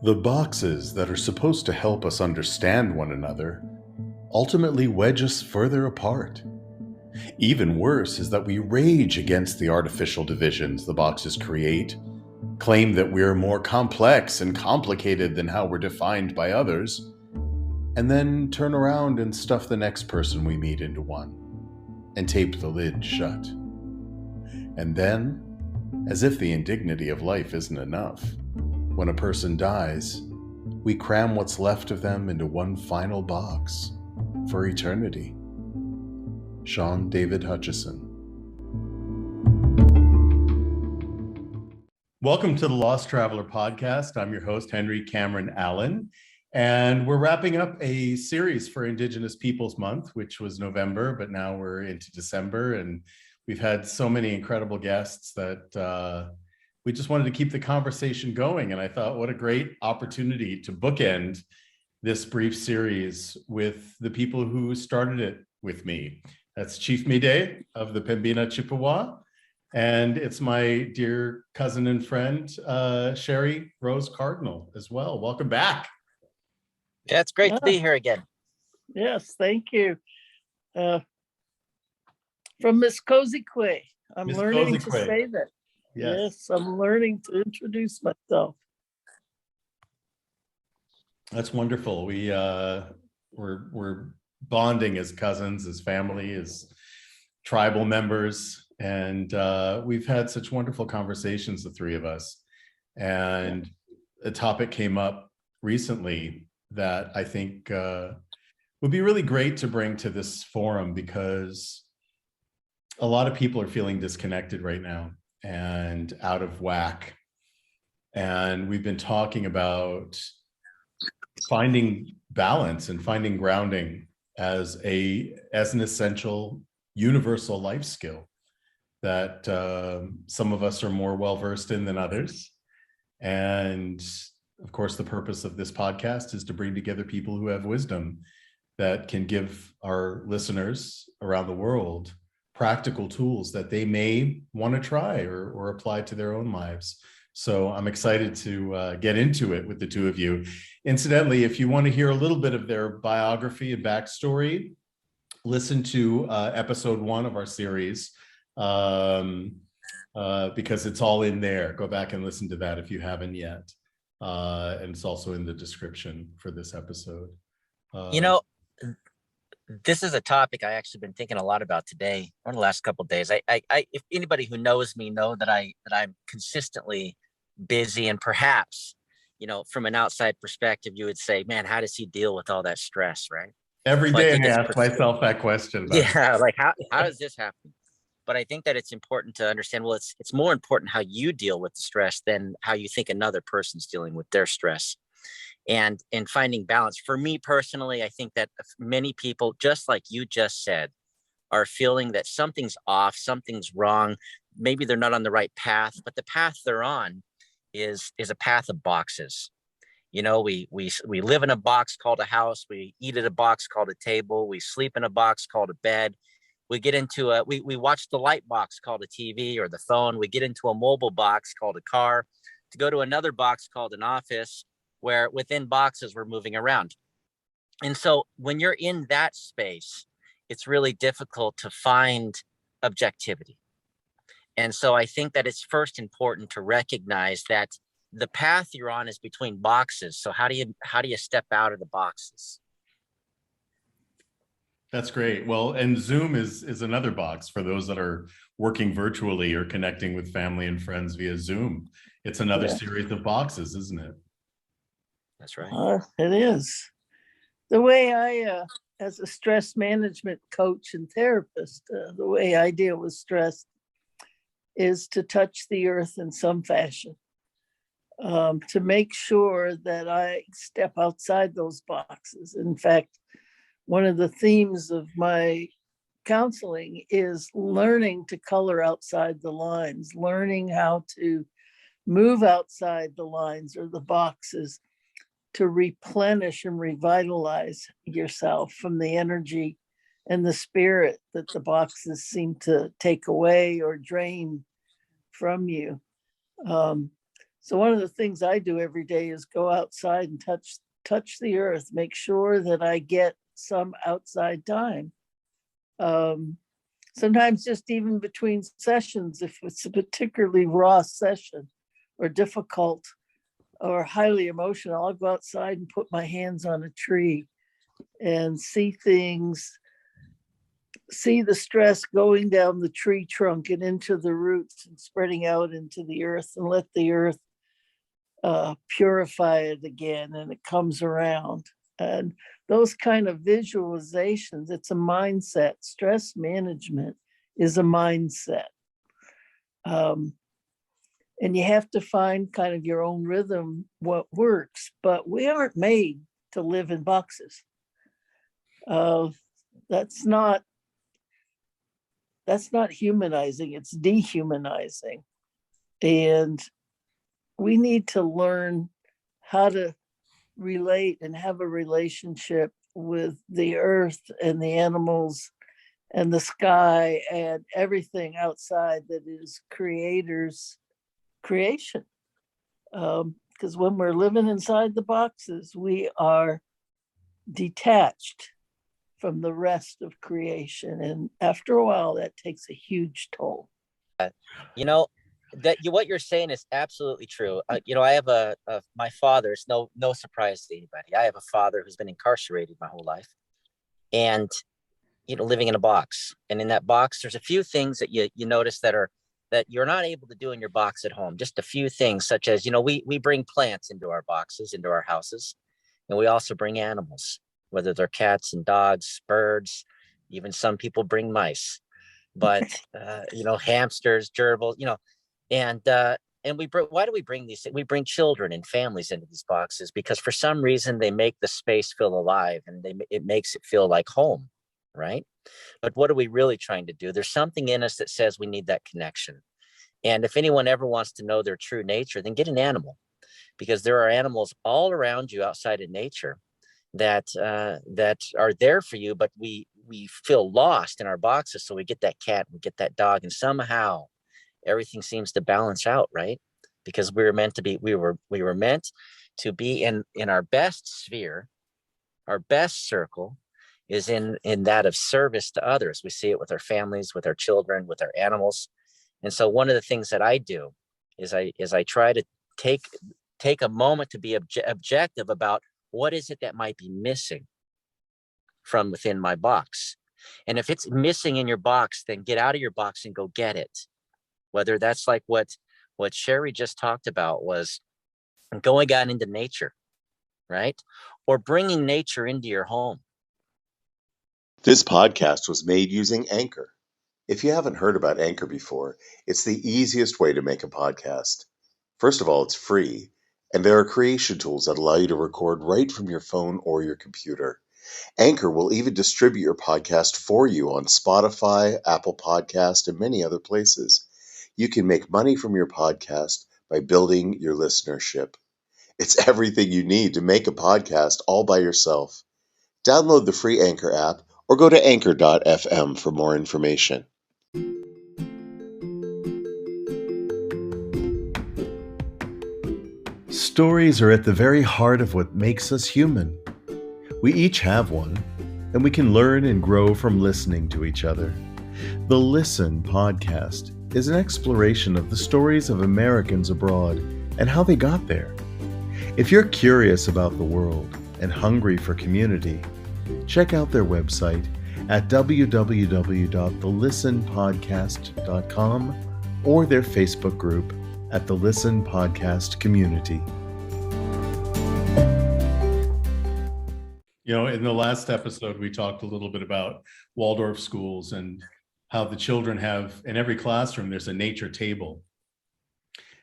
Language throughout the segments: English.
The boxes that are supposed to help us understand one another ultimately wedge us further apart. Even worse is that we rage against the artificial divisions the boxes create, claim that we're more complex and complicated than how we're defined by others, and then turn around and stuff the next person we meet into one, and tape the lid shut. And then, as if the indignity of life isn't enough, when a person dies, we cram what's left of them into one final box for eternity. Sean David Hutchison. Welcome to the Lost Traveler Podcast. I'm your host, Henry Cameron Allen, and we're wrapping up a series for Indigenous Peoples Month, which was November, but now we're into December, and we've had so many incredible guests that we just wanted to keep the conversation going. And I thought, what a great opportunity to bookend this brief series with the people who started it with me. That's Chief Mide of the Pembina Chippewa. And it's my dear cousin and friend, Sherry Rose Cardinal as well. Welcome back. Yeah, it's great to be here again. Yes, thank you. From Miskosikwe. I'm learning to say that. Yes, I'm learning to introduce myself. That's wonderful. We're bonding as cousins, as family, as tribal members, and we've had such wonderful conversations, the three of us. And a topic came up recently that I think would be really great to bring to this forum, because a lot of people are feeling disconnected right now and out of whack. And we've been talking about finding balance and finding grounding as an essential universal life skill that some of us are more well-versed in than others. And of course, the purpose of this podcast is to bring together people who have wisdom that can give our listeners around the world practical tools that they may want to try or apply to their own lives. So I'm excited to get into it with the two of you. Incidentally, if you want to hear a little bit of their biography and backstory, listen to episode 1 of our series, because it's all in there. Go back and listen to that if you haven't yet. And it's also in the description for this episode. This is a topic I actually been thinking a lot about today, or the last couple of days. I if anybody who knows me know that I'm consistently busy, and perhaps, from an outside perspective, you would say, man, how does he deal with all that stress, right? Every day I ask myself that question. Yeah, like how does this happen? But I think that it's important to understand, well, it's more important how you deal with the stress than how you think another person's dealing with their stress. And in finding balance, for me personally, I think that many people, just like you just said, are feeling that something's off, something's wrong. Maybe they're not on the right path, but the path they're on is a path of boxes. We live in a box called a house. We eat at a box called a table. We sleep in a box called a bed. We get into we watch the light box called a TV or the phone. We get into a mobile box called a car, to go to another box called an office, where within boxes we're moving around. And so when you're in that space, it's really difficult to find objectivity. And so I think that it's first important to recognize that the path you're on is between boxes. So how do you step out of the boxes? That's great. Well, and Zoom is another box for those that are working virtually or connecting with family and friends via Zoom. It's another series of boxes, isn't it? That's right. It is. The way I, as a stress management coach and therapist, the way I deal with stress is to touch the earth in some fashion, to make sure that I step outside those boxes. In fact, one of the themes of my counseling is learning to color outside the lines, learning how to move outside the lines or the boxes, to replenish and revitalize yourself from the energy and the spirit that the boxes seem to take away or drain from you. So one of the things I do every day is go outside and touch the earth, make sure that I get some outside time. Sometimes just even between sessions, if it's a particularly raw session or difficult or highly emotional, I'll go outside and put my hands on a tree and see things, see the stress going down the tree trunk and into the roots and spreading out into the earth, and let the earth purify it again, and it comes around. And those kind of visualizations, it's a mindset. Stress management is a mindset. And you have to find kind of your own rhythm, what works, but we aren't made to live in boxes. That's not humanizing, it's dehumanizing. And we need to learn how to relate and have a relationship with the earth and the animals and the sky and everything outside that is creator's creation. Because when we're living inside the boxes, we are detached from the rest of creation. And after a while, that takes a huge toll. You know, what you're saying is absolutely true. I have my father, it's no surprise to anybody. I have a father who's been incarcerated my whole life, and living in a box. And in that box, there's a few things that you notice that you're not able to do in your box at home. Just a few things, such as we bring plants into our boxes, into our houses, and we also bring animals, whether they're cats and dogs, birds, even some people bring mice, but hamsters, gerbils, and why do we bring these? We bring children and families into these boxes because for some reason they make the space feel alive, and it makes it feel like home, right? But what are we really trying to do? There's something in us that says we need that connection. And if anyone ever wants to know their true nature, then get an animal, because there are animals all around you outside of nature that are there for you, but we feel lost in our boxes. So we get that cat, we get that dog, and somehow everything seems to balance out, right? Because we were meant to be in our best sphere. Our best circle is in that of service to others. We see it with our families, with our children, with our animals. And so one of the things that I do is I try to take a moment to be objective about what is it that might be missing from within my box. And if it's missing in your box, then get out of your box and go get it. Whether that's like what Sherry just talked about, was going out into nature, right? Or bringing nature into your home. This podcast was made using Anchor. If you haven't heard about Anchor before, it's the easiest way to make a podcast. First of all, it's free, and there are creation tools that allow you to record right from your phone or your computer. Anchor will even distribute your podcast for you on Spotify, Apple Podcast, and many other places. You can make money from your podcast by building your listenership. It's everything you need to make a podcast all by yourself. Download the free Anchor app or go to anchor.fm for more information. Stories are at the very heart of what makes us human. We each have one, and we can learn and grow from listening to each other. The Listen podcast is an exploration of the stories of Americans abroad and how they got there. If you're curious about the world and hungry for community, check out their website at www.thelistenpodcast.com or their Facebook group at the Listen Podcast Community. In the last episode, we talked a little bit about Waldorf schools and how the children have, in every classroom, there's a nature table.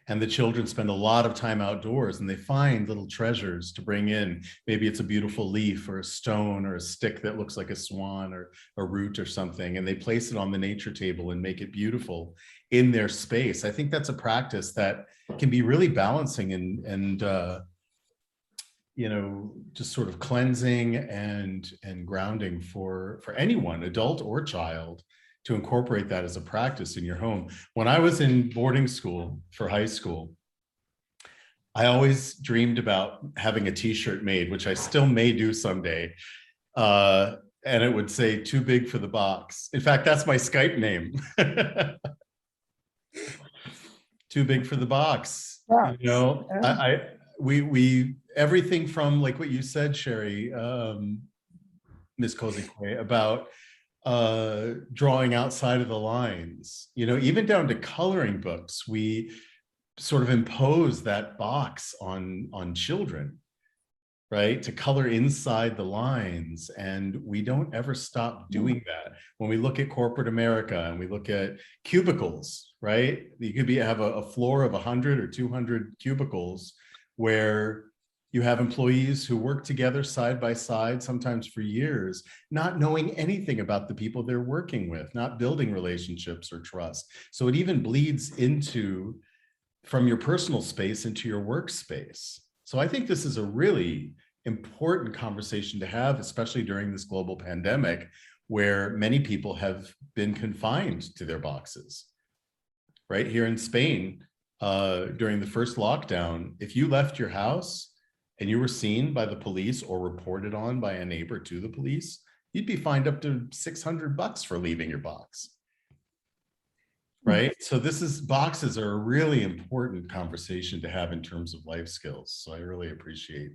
And the children spend a lot of time outdoors, and they find little treasures to bring in. Maybe it's a beautiful leaf or a stone or a stick that looks like a swan or a root or something, and they place it on the nature table and make it beautiful in their space. I think that's a practice that can be really balancing and just sort of cleansing and grounding for anyone, adult or child, to incorporate that as a practice in your home. When I was in boarding school for high school, I always dreamed about having a t-shirt made, which I still may do someday. And it would say too big for the box. In fact, that's my Skype name. Too big for the box. Box. You know, we everything from, like what you said, Sherry, Miskosikwe, about drawing outside of the lines, you know, even down to coloring books, we sort of impose that box on children, right, to color inside the lines. And we don't ever stop doing that. When we look at corporate America and we look at cubicles, right, you could have a floor of 100 or 200 cubicles where you have employees who work together side by side, sometimes for years, not knowing anything about the people they're working with, not building relationships or trust. So it even bleeds into, from your personal space into your workspace. So I think this is a really important conversation to have, especially during this global pandemic, where many people have been confined to their boxes. Right here in Spain, during the first lockdown, if you left your house and you were seen by the police or reported on by a neighbor to the police, you'd be fined up to $600 for leaving your box. Right? So boxes are a really important conversation to have in terms of life skills. So I really appreciate.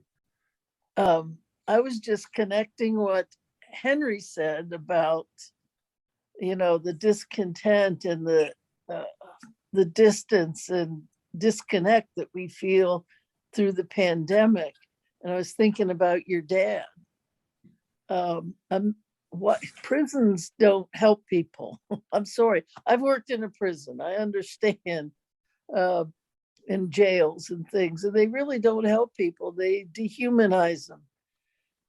I was just connecting what Henry said about, you know, the discontent and the distance and disconnect that we feel through the pandemic. And I was thinking about your dad. What prisons don't help people. I'm sorry. I've worked in a prison. I understand in jails and things, and they really don't help people. They dehumanize them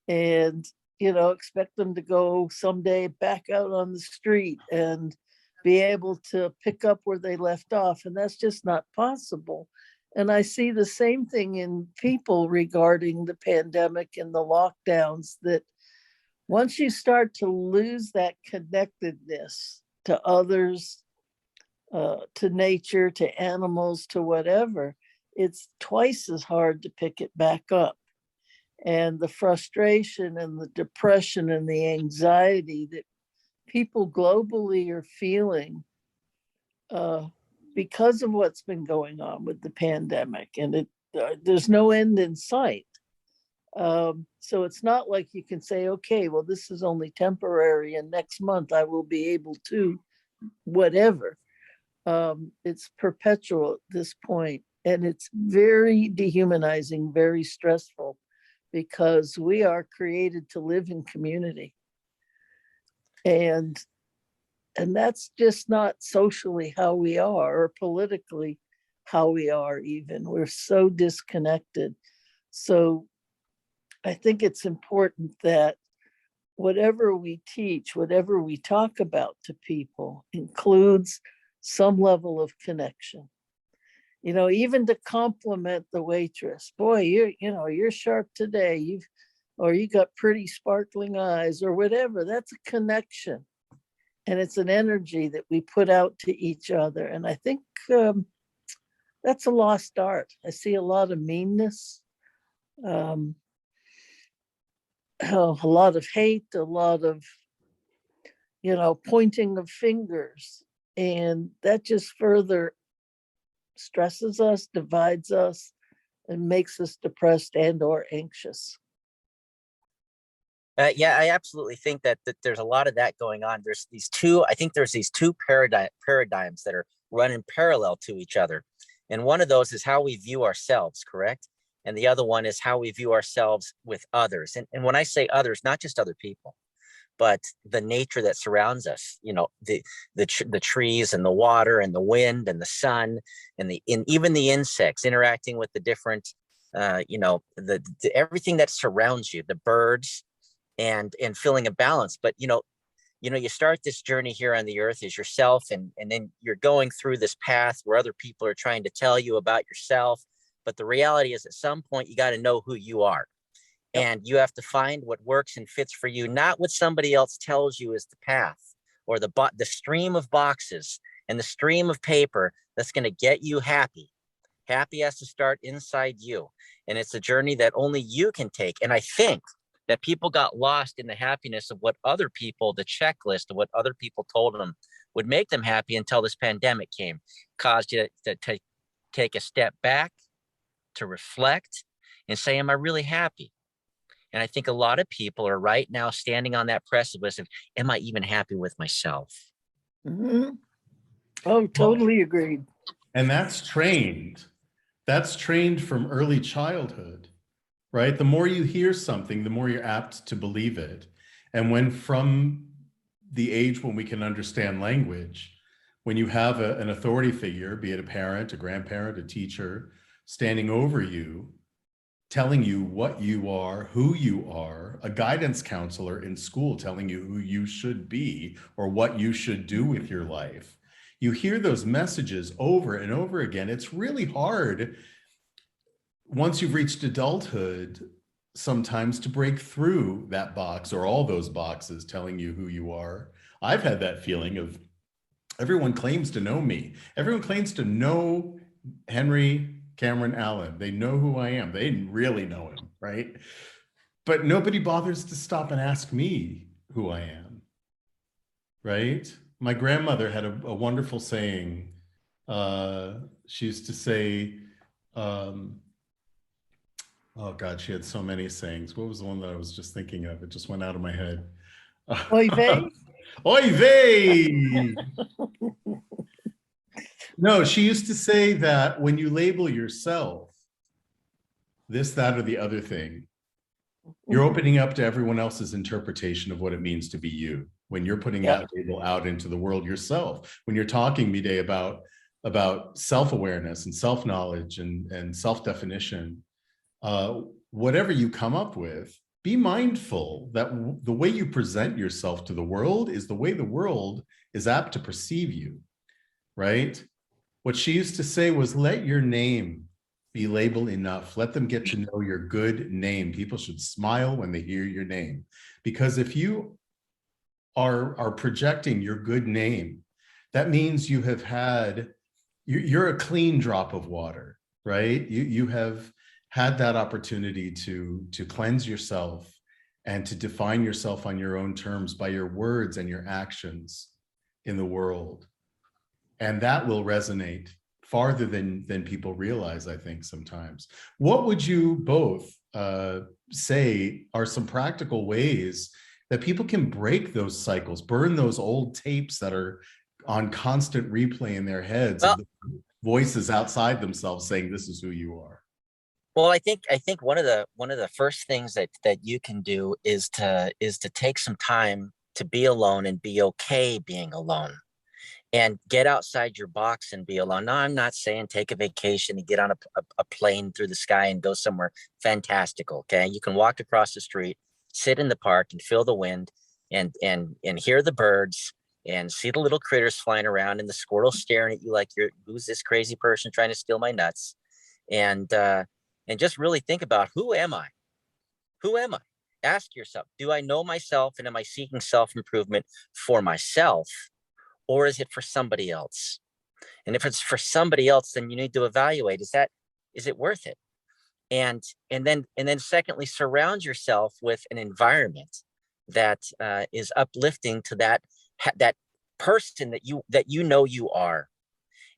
and, you know, expect them to go someday back out on the street and be able to pick up where they left off. And that's just not possible. And I see the same thing in people regarding the pandemic and the lockdowns, that once you start to lose that connectedness to others, to nature, to animals, to whatever, it's twice as hard to pick it back up. And the frustration and the depression and the anxiety that people globally are feeling because of what's been going on with the pandemic, and there's no end in sight. So it's not like you can say, okay, well, this is only temporary and next month I will be able to whatever. It's perpetual at this point, and it's very dehumanizing, very stressful, because we are created to live in community. And that's just not socially how we are, or politically how we are even. We're so disconnected. So I think it's important that whatever we teach, whatever we talk about to people, includes some level of connection. You know, even to compliment the waitress. Boy, you're sharp today. You got pretty sparkling eyes, or whatever. That's a connection. And it's an energy that we put out to each other. And I think that's a lost art. I see a lot of meanness, a lot of hate, a lot of, pointing of fingers. And that just further stresses us, divides us, and makes us depressed and or anxious. Yeah, I absolutely think that there's a lot of that going on. There's these two paradigms that are running parallel to each other. And one of those is how we view ourselves, correct? And the other one is how we view ourselves with others. And when I say others, not just other people, but the nature that surrounds us, the trees and the water and the wind and the sun and even the insects interacting with the different, everything that surrounds you, the birds, and feeling a balance. But you start this journey here on the earth as yourself, and then you're going through this path where other people are trying to tell you about yourself. But the reality is, at some point, you got to know who you are. Yep. And you have to find what works and fits for you, not what somebody else tells you is the path, or the stream of boxes and the stream of paper that's going to get you happy. Happy has to start inside you. And it's a journey that only you can take. And I think that people got lost in the happiness of what other people, the checklist of what other people told them would make them happy until this pandemic came, caused you to take a step back, to reflect and say, am I really happy? And I think a lot of people are right now standing on that precipice of, am I even happy with myself? Mm-hmm. Oh, totally agreed. And that's trained. That's trained from early childhood, right? The more you hear something, the more you're apt to believe it. And when from the age when we can understand language, when you have an authority figure, be it a parent, a grandparent, a teacher, standing over you, telling you what you are, who you are, a guidance counselor in school telling you who you should be or what you should do with your life. You hear those messages over and over again. It's really hard once you've reached adulthood sometimes to break through that box or all those boxes telling you who you are. I've had that feeling of everyone claims to know me. Everyone claims to know Henry Cameron Allen. They know who I am. They really know him, right? But nobody bothers to stop and ask me who I am, right? My grandmother had a wonderful saying. She used to say, oh God, she had so many sayings. What was the one that I was just thinking of? It just went out of my head. Oy vey? Oy vey! No, she used to say that when you label yourself this, that, or the other thing, you're opening up to everyone else's interpretation of what it means to be you. When you're putting that label out into the world yourself, when you're talking, Mide, about self-awareness and self-knowledge and self-definition, whatever you come up with, be mindful that the way you present yourself to the world is the way the world is apt to perceive you, right? What she used to say was, let your name be labeled enough. Let them get to know your good name. People should smile when they hear your name. Because if you are projecting your good name, that means you have had, you're a clean drop of water, right? You have had that opportunity to cleanse yourself and to define yourself on your own terms by your words and your actions in the world. And that will resonate farther than people realize, I think, sometimes. What would you both say are some practical ways that people can break those cycles, burn those old tapes that are on constant replay in their heads, of the voices outside themselves saying, this is who you are? Well, I think one of the first things that you can do is to take some time to be alone and be okay being alone. And get outside your box and be alone. Now, I'm not saying take a vacation and get on a plane through the sky and go somewhere fantastical. Okay, you can walk across the street, sit in the park, and feel the wind, and hear the birds, and see the little critters flying around, and the squirrels staring at you like, who's this crazy person trying to steal my nuts? And just really think about, who am I? Who am I? Ask yourself, do I know myself, and am I seeking self-improvement for myself? Or is it for somebody else? And if it's for somebody else, then you need to evaluate, is it worth it? And then secondly, surround yourself with an environment that is uplifting to that person that you know you are.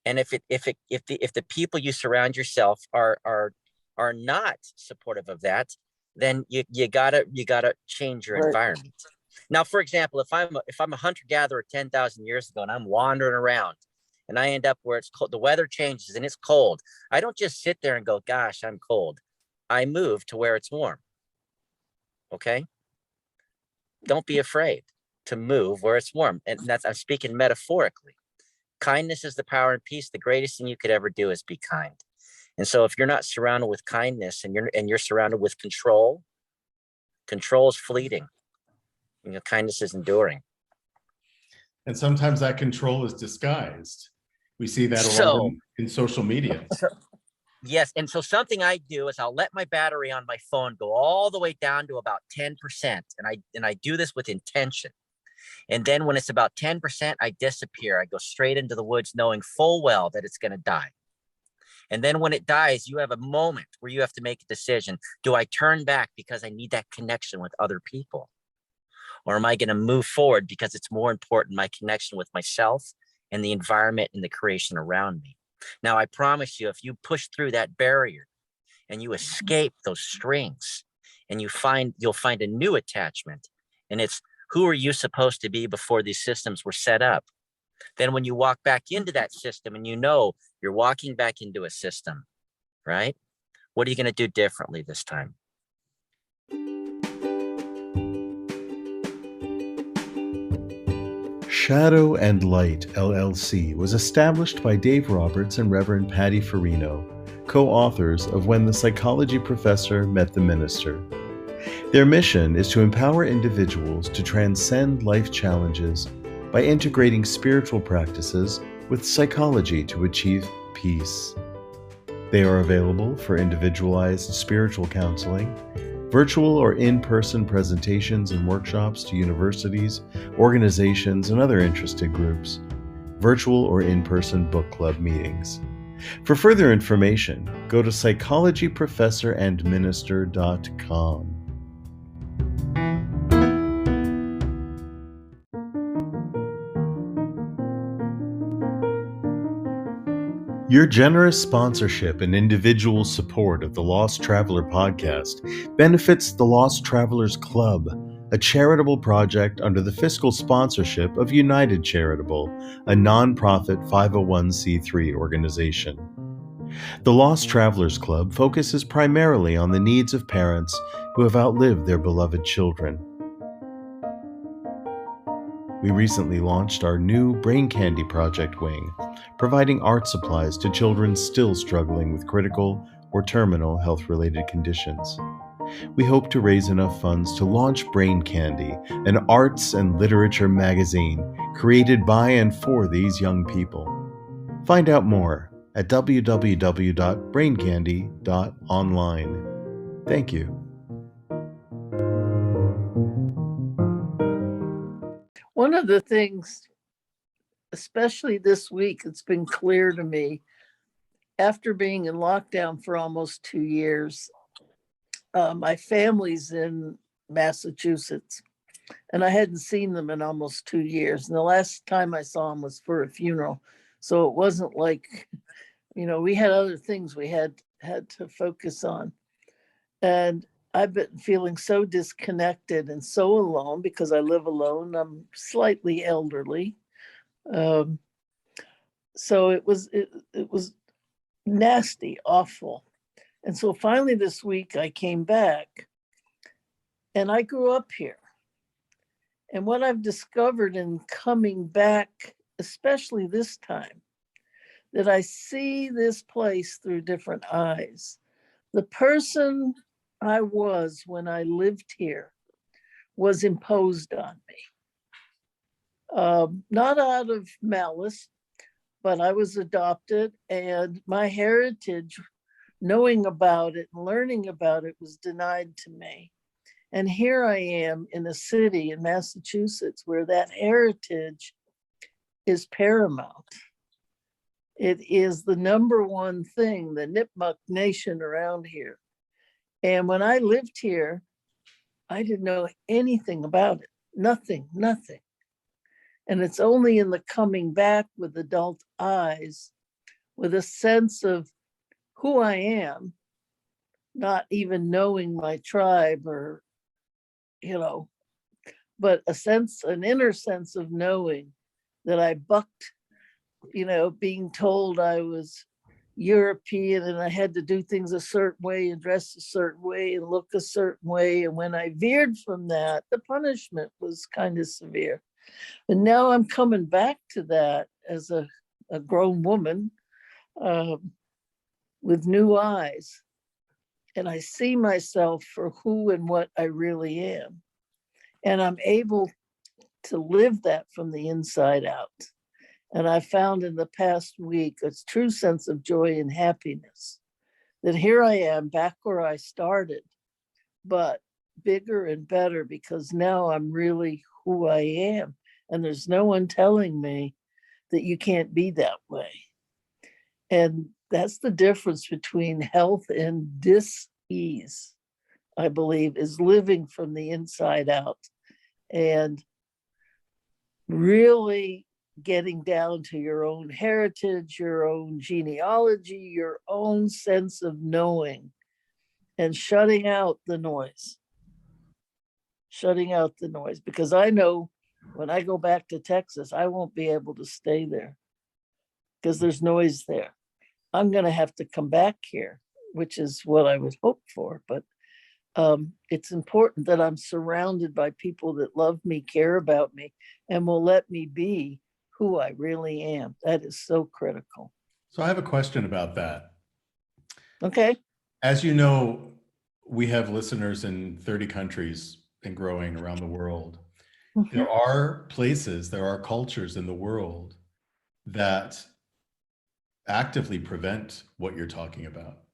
And if the people you surround yourself are not supportive of that, then you gotta change your environment. Now, for example, if I'm a hunter-gatherer 10,000 years ago and I'm wandering around and I end up where it's cold, the weather changes and it's cold, I don't just sit there and go, gosh, I'm cold. I move to where it's warm. Okay? Don't be afraid to move where it's warm. And I'm speaking metaphorically. Kindness is the power and peace. The greatest thing you could ever do is be kind. And so if you're not surrounded with kindness and you're surrounded with control is fleeting. Kindness is enduring. And sometimes that control is disguised. We see that a lot in social media. Yes. And so something I do is I'll let my battery on my phone go all the way down to about 10%. And I do this with intention. And then when it's about 10%, I disappear. I go straight into the woods knowing full well that it's going to die. And then when it dies, you have a moment where you have to make a decision. Do I turn back because I need that connection with other people? Or am I going to move forward because it's more important, my connection with myself and the environment and the creation around me? Now, I promise you, if you push through that barrier and you escape those strings and you'll find a new attachment. And it's, who are you supposed to be before these systems were set up? Then when you walk back into that system and you know you're walking back into a system, right? What are you going to do differently this time? Shadow and Light, LLC, was established by Dave Roberts and Reverend Patty Farino, co-authors of When the Psychology Professor Met the Minister. Their mission is to empower individuals to transcend life challenges by integrating spiritual practices with psychology to achieve peace. They are available for individualized spiritual counseling, virtual or in-person presentations and workshops to universities, organizations, and other interested groups, virtual or in-person book club meetings. For further information, go to psychologyprofessorandminister.com. Your generous sponsorship and individual support of the Lost Traveler podcast benefits the Lost Travelers Club, a charitable project under the fiscal sponsorship of United Charitable, a nonprofit 501c3 organization. The Lost Travelers Club focuses primarily on the needs of parents who have outlived their beloved children. We recently launched our new Brain Candy Project wing, providing art supplies to children still struggling with critical or terminal health-related conditions. We hope to raise enough funds to launch Brain Candy, an arts and literature magazine created by and for these young people. Find out more at www.braincandy.online. Thank you. One of the things, especially this week, it's been clear to me after being in lockdown for almost 2 years. My family's in Massachusetts, and I hadn't seen them in almost 2 years. And the last time I saw them was for a funeral. So it wasn't like, we had other things we had to focus on. And I've been feeling so disconnected and so alone because I live alone. I'm slightly elderly. So it was nasty, awful. And so finally this week I came back, and I grew up here. And what I've discovered in coming back, especially this time, that I see this place through different eyes. The person I was when I lived here was imposed on me. Not out of malice, but I was adopted, and my heritage, knowing about it and learning about it, was denied to me. And here I am in a city in Massachusetts where that heritage is paramount. It is the number one thing, the Nipmuc Nation around here. And when I lived here, I didn't know anything about it. Nothing. And it's only in the coming back with adult eyes, with a sense of who I am, not even knowing my tribe or, but an inner sense of knowing that I bucked, being told I was European and I had to do things a certain way and dress a certain way and look a certain way. And when I veered from that, the punishment was kind of severe. And now I'm coming back to that as a grown woman with new eyes. And I see myself for who and what I really am. And I'm able to live that from the inside out. And I found in the past week a true sense of joy and happiness, that here I am back where I started, but bigger and better, because now I'm really who I am. And there's no one telling me that you can't be that way. And that's the difference between health and dis-ease, I believe, is living from the inside out and really getting down to your own heritage, your own genealogy, your own sense of knowing, and shutting out the noise. Shutting out the noise, because I know when I go back to Texas, I won't be able to stay there because there's noise there. I'm going to have to come back here, which is what I would hope for. But it's important that I'm surrounded by people that love me, care about me, and will let me be who I really am. That is so critical. So I have a question about that. Okay. As you know, we have listeners in 30 countries and growing around the world. Mhm. There are places, there are cultures in the world that actively prevent what you're talking about.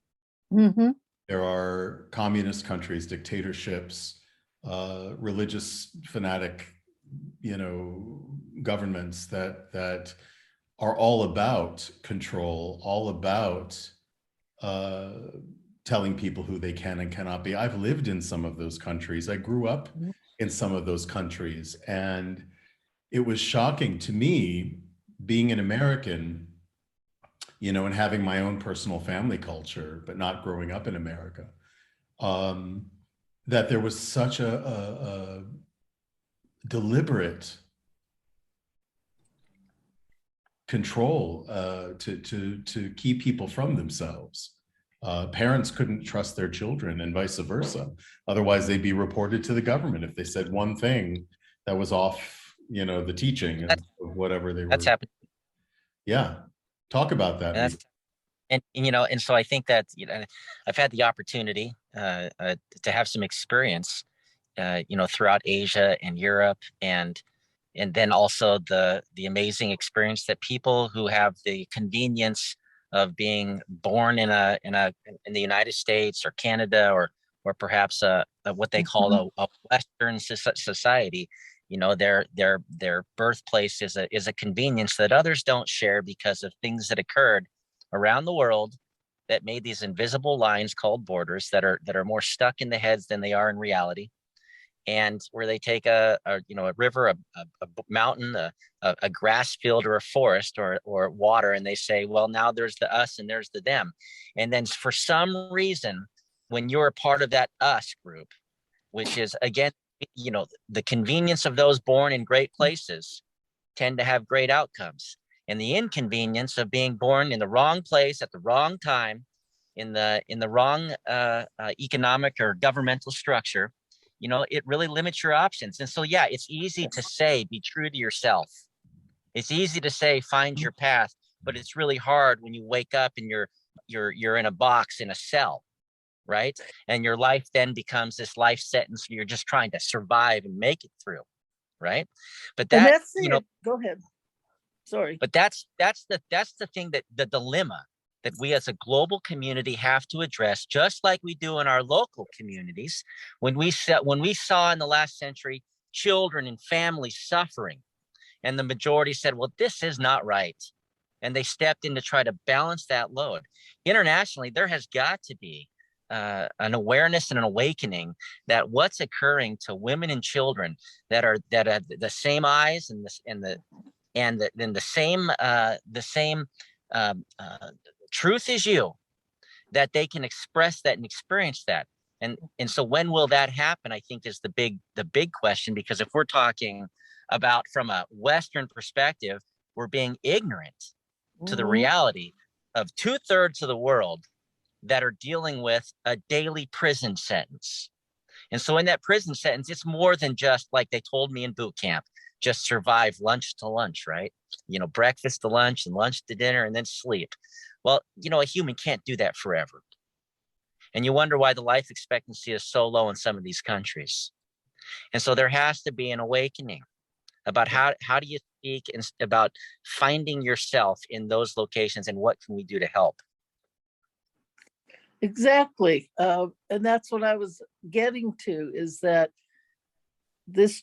Mm-hmm. There are communist countries, dictatorships, religious fanatic, governments that are all about control, all about telling people who they can and cannot be. I've lived in some of those countries. I grew up in some of those countries, and it was shocking to me being an American, and having my own personal family culture, but not growing up in America, that there was such a deliberate control to keep people from themselves. Parents couldn't trust their children and vice versa. Otherwise, they'd be reported to the government if they said one thing that was off, the teaching of whatever they were. That's happened. Yeah. Talk about that. And so I think that, I've had the opportunity to have some experience, throughout Asia and Europe, and then also the amazing experience that people who have the convenience of being born in the United States or Canada or perhaps what they call a Western society, their birthplace is a convenience that others don't share because of things that occurred around the world that made these invisible lines called borders that are more stuck in the heads than they are in reality. And where they take a river, a mountain, a grass field, or a forest, or water, and they say, well, now there's the us and there's the them. And then for some reason, when you're a part of that us group, which is, again, the convenience of those born in great places tend to have great outcomes, and the inconvenience of being born in the wrong place at the wrong time, in the wrong economic or governmental structure, it really limits your options. And so, yeah, it's easy to say, be true to yourself. It's easy to say, find your path, but it's really hard when you wake up and you're in a box in a cell, right? And your life then becomes this life sentence. You're just trying to survive and make it through, right? But that's go ahead. Sorry. But that's the thing, that the dilemma that we as a global community have to address, just like we do in our local communities. When we saw in the last century children and families suffering, and the majority said, well, this is not right, and they stepped in to try to balance that load. Internationally, there has got to be an awareness and an awakening that what's occurring to women and children that have the same eyes and the same truth as you, that they can express that and experience that. And so when will that happen, I think, is the big question, because if we're talking about from a Western perspective, we're being ignorant to the reality of 2/3 of the world that are dealing with a daily prison sentence. And so in that prison sentence, it's more than just, like they told me in boot camp, just survive lunch to lunch, right? Breakfast to lunch and lunch to dinner and then sleep. Well, a human can't do that forever. And you wonder why the life expectancy is so low in some of these countries. And so there has to be an awakening about how do you speak about finding yourself in those locations, and what can we do to help? Exactly. And that's what I was getting to, is that this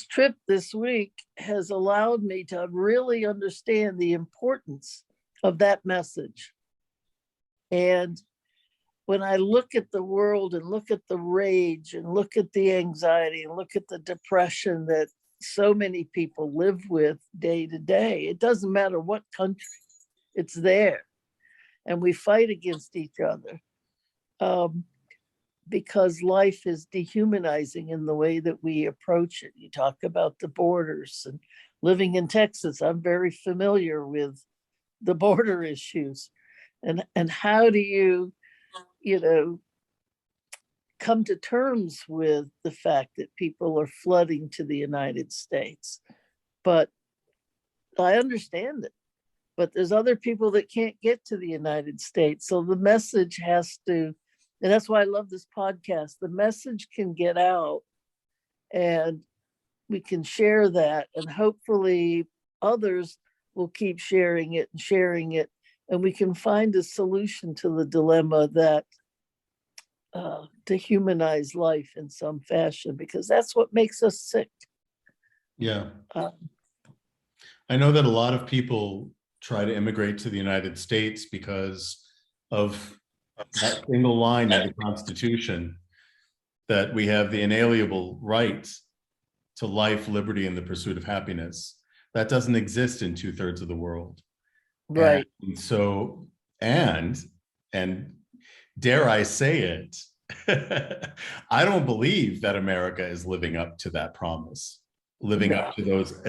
trip this week has allowed me to really understand the importance of that message, And when I look at the world and look at the rage and look at the anxiety and look at the depression that so many people live with day to day, it doesn't matter what country, it's there. And we fight against each other because life is dehumanizing in the way that we approach it. You talk about the borders, and living in Texas, I'm very familiar with the border issues. And how do you come to terms with the fact that people are flooding to the United States? But I understand it. But there's other people that can't get to the United States. So the message has to, and that's why I love this podcast. The message can get out and we can share that, and hopefully others will keep sharing it, and we can find a solution to the dilemma that to humanize life in some fashion, because that's what makes us sick. Yeah. I know that a lot of people try to immigrate to the United States because of that single line in the Constitution that we have the inalienable right to life, liberty, and the pursuit of happiness. That doesn't exist in 2/3 of the world. Right. And so, and dare I say it, I don't believe that America is living up to that promise, living up to those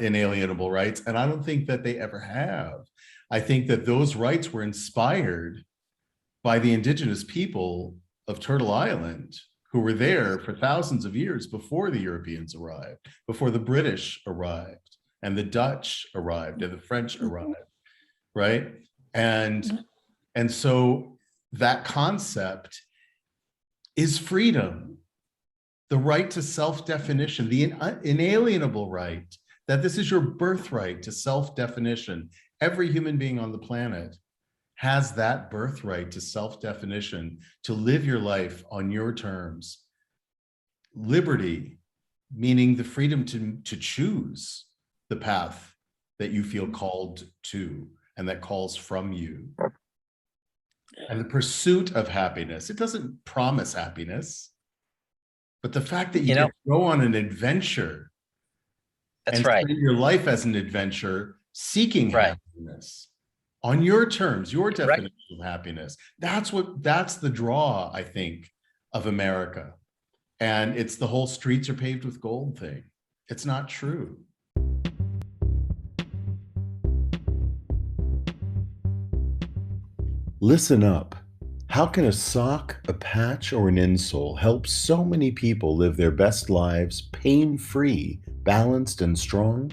inalienable rights. And I don't think that they ever have. I think that those rights were inspired by the indigenous people of Turtle Island, who were there for thousands of years before the Europeans arrived, before the British arrived, and the Dutch arrived, and the French arrived, right? And so that concept is freedom, the right to self-definition, the inalienable right, that this is your birthright to self-definition. Every human being on the planet has that birthright to self-definition, to live your life on your terms. Liberty, meaning the freedom to choose the path that you feel called to and that calls from you. And the pursuit of happiness. It doesn't promise happiness, but the fact that you can go on an adventure and spend your life as an adventure seeking happiness on your terms, your definition of happiness. That's the draw, I think, of America. And it's the whole streets are paved with gold thing. It's not true. Listen up. How can a sock, a patch, or an insole help so many people live their best lives pain-free, balanced, and strong?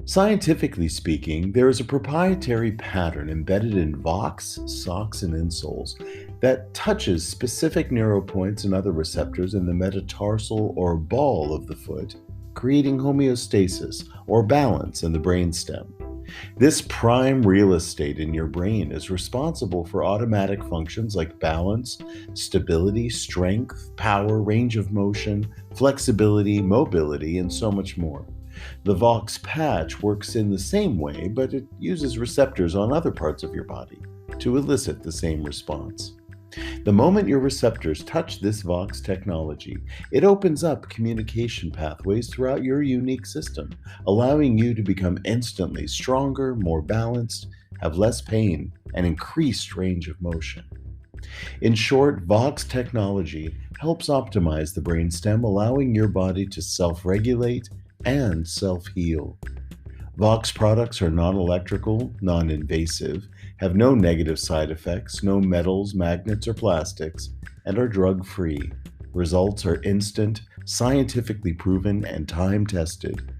Scientifically speaking, there is a proprietary pattern embedded in Vox, socks, and insoles that touches specific neuropoints and other receptors in the metatarsal or ball of the foot, creating homeostasis or balance in the brainstem. This prime real estate in your brain is responsible for automatic functions like balance, stability, strength, power, range of motion, flexibility, mobility, and so much more. The Vox patch works in the same way, but it uses receptors on other parts of your body to elicit the same response. The moment your receptors touch this Vox technology, it opens up communication pathways throughout your unique system, allowing you to become instantly stronger, more balanced, have less pain, and increased range of motion. In short, Vox technology helps optimize the brainstem, allowing your body to self-regulate and self-heal. Vox products are non-electrical, non-invasive, have no negative side effects, no metals, magnets, or plastics, and are drug-free. Results are instant, scientifically proven, and time-tested.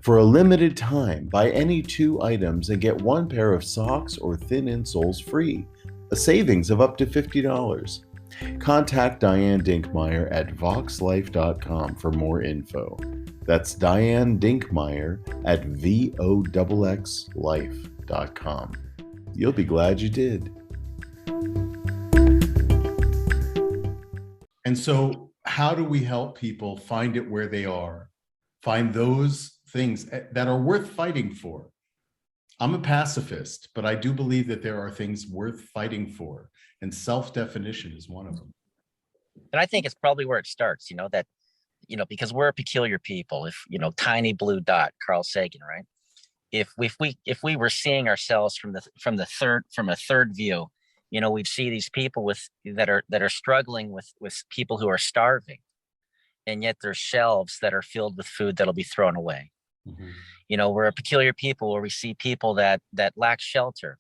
For a limited time, buy any 2 items and get 1 pair of socks or thin insoles free, a savings of up to $50. Contact Diane Dinkmeyer at voxlife.com for more info. That's Diane Dinkmeyer at voxlife.com. You'll be glad you did. And so how do we help people find it where they are? Find those things that are worth fighting for. I'm a pacifist, but I do believe that there are things worth fighting for, and self-definition is one of them. And I think it's probably where it starts, that, because we're a peculiar people. If, tiny blue dot, Carl Sagan, right? If we were seeing ourselves from a third view, we'd see these people that are struggling with people who are starving, and yet there's shelves that are filled with food that'll be thrown away. Mm-hmm. We're a peculiar people where we see people that lack shelter,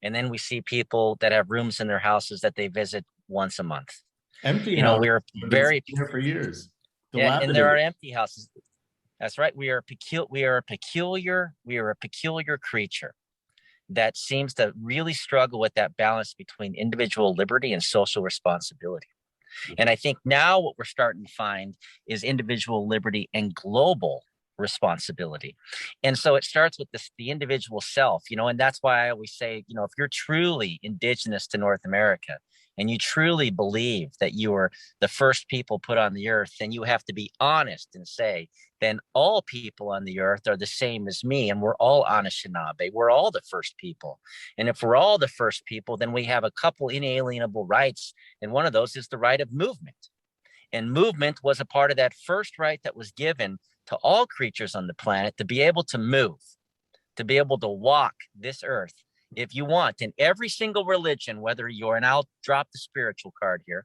and then we see people that have rooms in their houses that they visit once a month. Empty houses. We're very here for years. and there are empty houses. That's right. We are a peculiar creature that seems to really struggle with that balance between individual liberty and social responsibility. And I think now what we're starting to find is individual liberty and global responsibility. And so it starts with the individual self, and that's why I always say, if you're truly indigenous to North America and you truly believe that you are the first people put on the earth, then you have to be honest and say, then all people on the earth are the same as me, and we're all Anishinaabe. We're all the first people. And if we're all the first people, then we have a couple inalienable rights, and one of those is the right of movement. And movement was a part of that first right that was given to all creatures on the planet, to be able to move, to be able to walk this earth if you want. In every single religion, whether you're, and I'll drop the spiritual card here,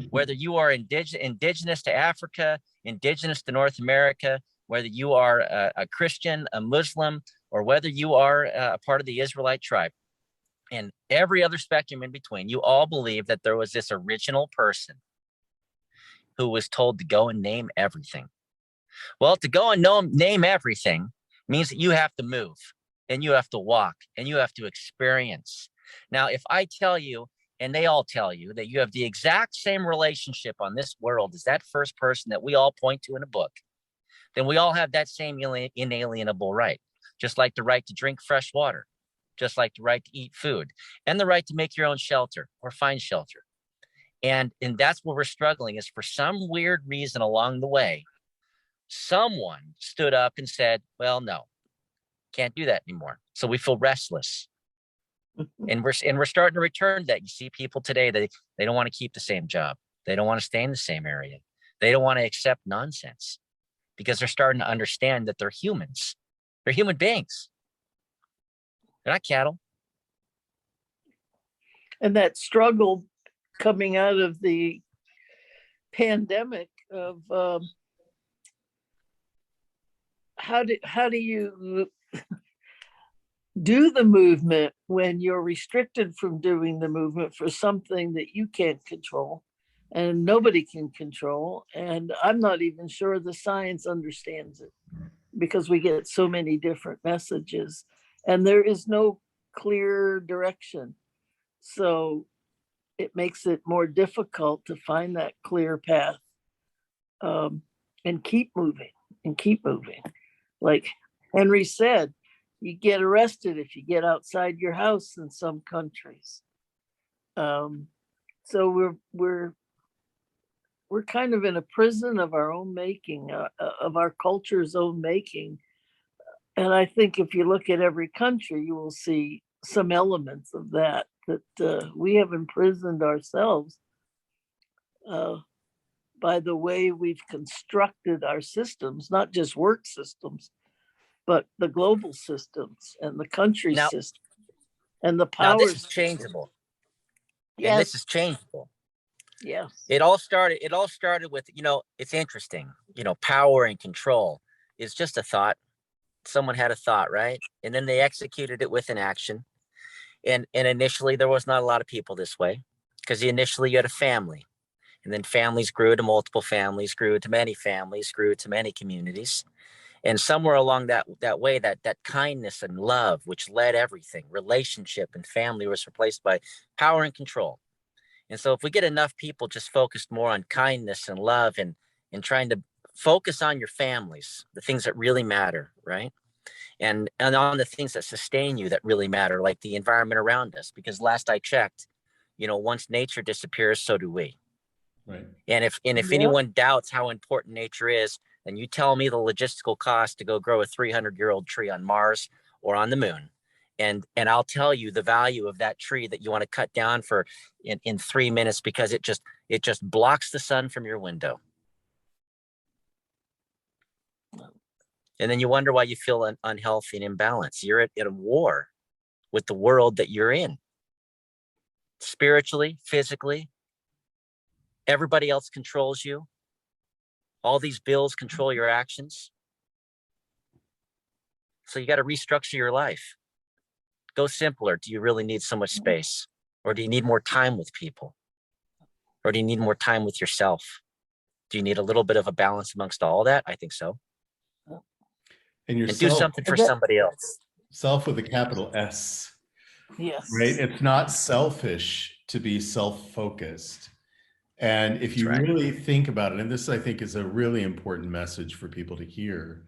whether you are indigenous to Africa, indigenous to North America, whether you are a Christian, a Muslim, or whether you are a part of the Israelite tribe, and every other spectrum in between, you all believe that there was this original person who was told to go and name everything. Well, to go and name everything means that you have to move, and you have to walk, and you have to experience. Now, if I tell you, and they all tell you, that you have the exact same relationship on this world as that first person that we all point to in a book, then we all have that same inalienable right, just like the right to drink fresh water, just like the right to eat food, and the right to make your own shelter or find shelter. And that's where we're struggling, is for some weird reason along the way, someone stood up and said, well, no, can't do that anymore. So we feel restless. And we're starting to return to that. You see people today, they don't want to keep the same job. They don't want to stay in the same area. They don't want to accept nonsense, because they're starting to understand that they're humans. They're human beings. They're not cattle. And that struggle coming out of the pandemic of how do you do the movement when you're restricted from doing the movement for something that you can't control and nobody can control. And I'm not even sure the science understands it, because we get so many different messages and there is no clear direction. So it makes it more difficult to find that clear path, and keep moving and keep moving. Like Henry said, you get arrested if you get outside your house in some countries. So we're kind of in a prison of our own making, of our culture's own making. And I think if you look at every country, you will see some elements of that we have imprisoned ourselves by the way we've constructed our systems, not just work systems, but the global systems and the country system and the power. Now this is changeable. Yes. And this is changeable. Yes. It all started with, it's interesting, power and control is just a thought. Someone had a thought, right? And then they executed it with an action. And initially there was not a lot of people this way, because initially you had a family, and then families grew to multiple families, grew to many families, grew to many communities. And somewhere along that way, that kindness and love, which led everything, relationship and family, was replaced by power and control. And so if we get enough people just focused more on kindness and love and trying to focus on your families, the things that really matter, right? And on the things that sustain you that really matter, like the environment around us, because last I checked, once nature disappears, so do we. Right. And if anyone doubts how important nature is, then you tell me the logistical cost to go grow a 300-year-old tree on Mars or on the moon. And I'll tell you the value of that tree that you want to cut down for in 3 minutes, because it just blocks the sun from your window. And then you wonder why you feel unhealthy and imbalanced. You're at a war with the world that you're in. Spiritually, physically, everybody else controls you. All these bills control your actions. So you got to restructure your life. Go simpler. Do you really need so much space? Or do you need more time with people? Or do you need more time with yourself? Do you need a little bit of a balance amongst all that? I think so. And And do something for somebody else. Self with a capital S. Yes. Right? It's not selfish to be self-focused. And if you really think about it, and this I think is a really important message for people to hear,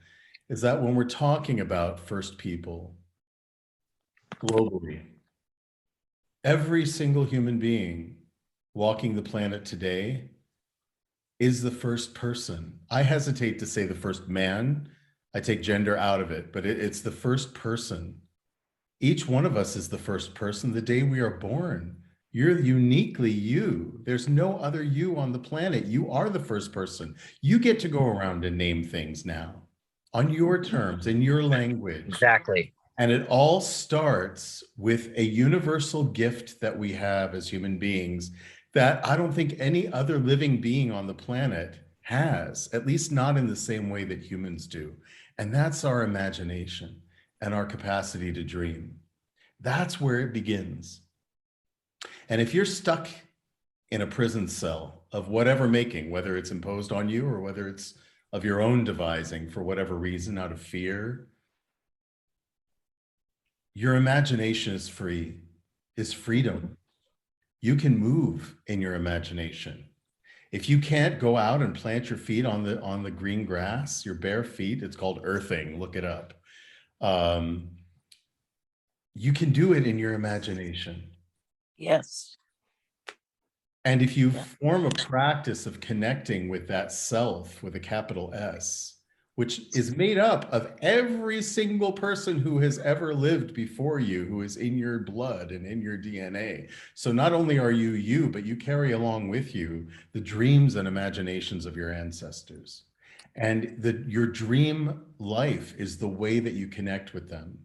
is that when we're talking about first people globally, every single human being walking the planet today is the first person. I hesitate to say the first man. I take gender out of it, but it's the first person. Each one of us is the first person the day we are born. You're uniquely you. There's no other you on the planet. You are the first person. You get to go around and name things now on your terms, in your language. Exactly. And it all starts with a universal gift that we have as human beings that I don't think any other living being on the planet has, at least not in the same way that humans do. And that's our imagination and our capacity to dream. That's where it begins. And if you're stuck in a prison cell of whatever making, whether it's imposed on you or whether it's of your own devising for whatever reason, out of fear, your imagination is free, is freedom. You can move in your imagination. If you can't go out and plant your feet on the green grass, your bare feet, it's called earthing, look it up. You can do it in your imagination. Yes. And if you form a practice of connecting with that self with a capital S, which is made up of every single person who has ever lived before you, who is in your blood and in your DNA. So not only are you you, but you carry along with you the dreams and imaginations of your ancestors. And your dream life is the way that you connect with them.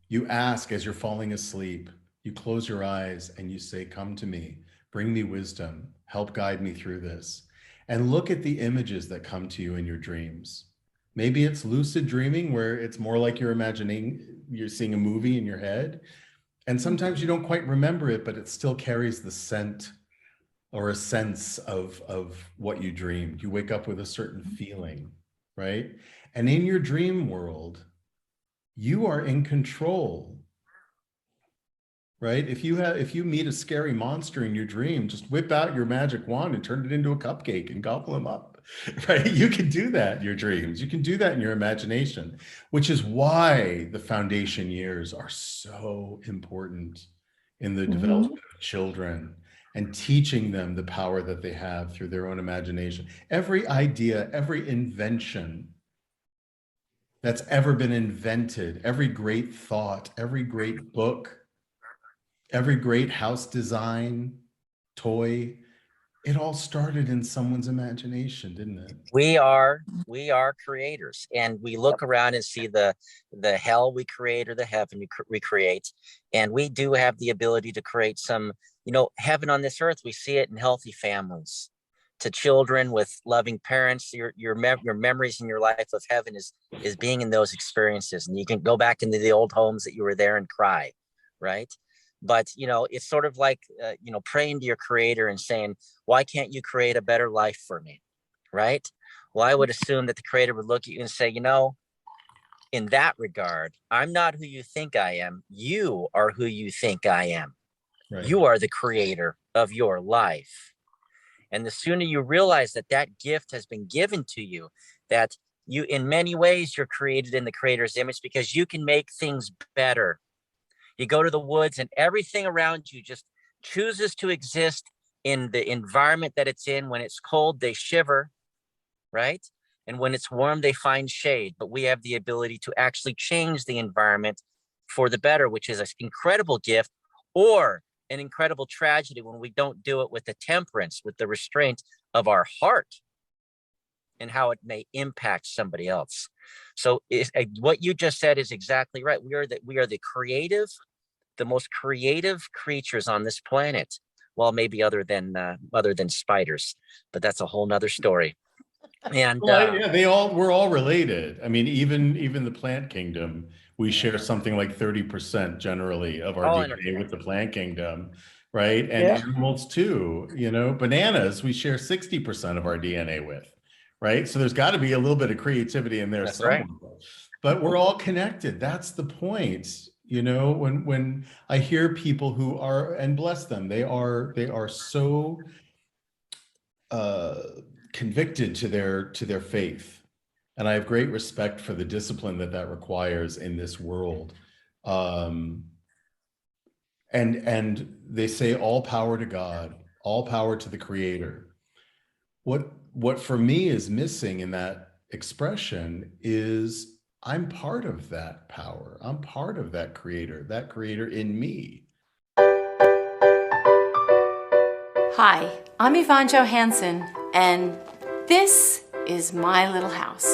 You ask as you're falling asleep, you close your eyes and you say, come to me, bring me wisdom, help guide me through this. And look at the images that come to you in your dreams. Maybe it's lucid dreaming where it's more like you're imagining, you're seeing a movie in your head. And sometimes you don't quite remember it, but it still carries the scent or a sense of what you dreamed. You wake up with a certain feeling, right? And in your dream world, you are in control, right? If you meet a scary monster in your dream, just whip out your magic wand and turn it into a cupcake and gobble them up, right? You can do that in your dreams. You can do that in your imagination, which is why the foundation years are so important in the development of children and teaching them the power that they have through their own imagination. Every idea, every invention that's ever been invented, every great thought, every great book, every great house design, toy, it all started in someone's imagination, didn't it? We are creators, and we look around and see the hell we create or the heaven we create. And we do have the ability to create some, heaven on this earth. We see it in healthy families, to children with loving parents. Your memories in your life of heaven is being in those experiences. And you can go back into the old homes that you were there and cry, right? But, it's sort of like, praying to your creator and saying, why can't you create a better life for me? Right? Well, I would assume that the creator would look at you and say, in that regard, I'm not who you think I am. You are who you think I am. Right. You are the creator of your life. And the sooner you realize that that gift has been given to you, that you, in many ways, you're created in the creator's image, because you can make things better. You go to the woods and everything around you just chooses to exist in the environment that it's in. When it's cold, they shiver, right? And when it's warm, they find shade. But we have the ability to actually change the environment for the better, which is an incredible gift, or an incredible tragedy when we don't do it with the temperance, with the restraint of our heart, and how it may impact somebody else. So what you just said is exactly right. We are the most creative creatures on this planet. Well, maybe other than spiders, but that's a whole nother story. And well, yeah, we're all related. I mean, even the plant kingdom, we share something like 30% generally of our DNA with the plant kingdom, right? And animals too, bananas, we share 60% of our DNA with, right? So there's got to be a little bit of creativity in there somewhere. Right. But we're all connected. That's the point. When I hear people who are, and bless them, they are so convicted to their faith, and I have great respect for the discipline that requires in this world. And they say all power to God, all power to the Creator. What for me is missing in that expression is I'm part of that power. I'm part of that creator in me. Hi, I'm Yvonne Johansson, and this is My Little House.